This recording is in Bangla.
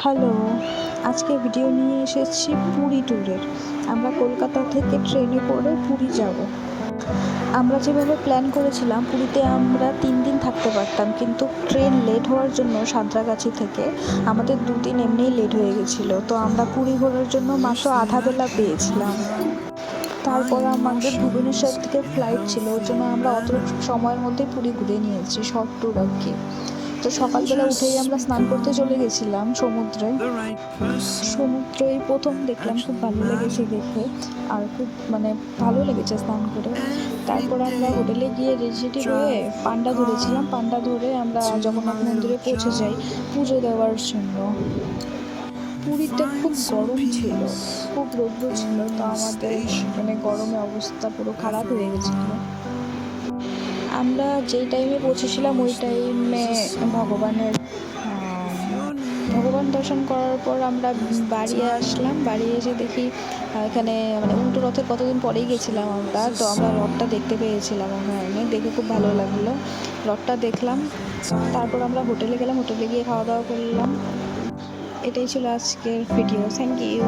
হ্যালো, আজকে ভিডিও নিয়ে এসেছি পুরী ট্যুরের। আমরা কলকাতা থেকে ট্রেনে করে পুরী যাব। আমরা যেভাবে প্ল্যান করেছিলাম পুরীতে আমরা 3 দিন থাকতে পারতাম, কিন্তু ট্রেন লেট হওয়ার জন্য সাঁতরাগাছি থেকে আমাদের 2 দিন এমনিই লেট হয়ে গেছিলো। তো আমরা পুরী ঘোরার জন্য মাত্র আধা বেলা পেয়েছিলাম। তারপর আমাদের ভুবনেশ্বর থেকে ফ্লাইট ছিল, ওর জন্য আমরা অত সময়ের মধ্যেই পুরী ঘুরে নিয়েছি, শর্ট ট্যুর আর কি। তো সকালবেলা উঠেই আমরা স্নান করতে চলে গেছিলাম সমুদ্রে। সমুদ্রেই প্রথম দেখলাম, খুব ভালো লেগেছে দেখে, আর খুব ভালো লেগেছে স্নান করে। তারপর আমরা হোটেলে গিয়ে রেডি হয়ে পান্ডা ধরেছিলাম। পান্ডা ধরে আমরা জগন্নাথ মন্দিরে পৌঁছে যাই পুজো দেওয়ার জন্য। পুরীতে খুব গরম ছিল, খুব রৌদ্র ছিল, তো আমাদের গরমে অবস্থা পুরো খারাপ হয়ে গেছিলো। আমরা যেই টাইমে পৌঁছেছিলাম ওই টাইমে ভগবান দর্শন করার পর আমরা বাড়ি আসলাম। বাড়ি এসে দেখি এখানে উল্টো রথের কতদিন পরেই গেছিলাম আমরা, তো আমরা রথটা দেখতে পেয়েছিলাম ওখানে, দেখে খুব ভালো লাগলো। রথটা দেখলাম, তারপর আমরা হোটেলে গেলাম, হোটেলে গিয়ে খাওয়া দাওয়া করলাম। এটাই ছিল আজকের ভিডিও। Thank you.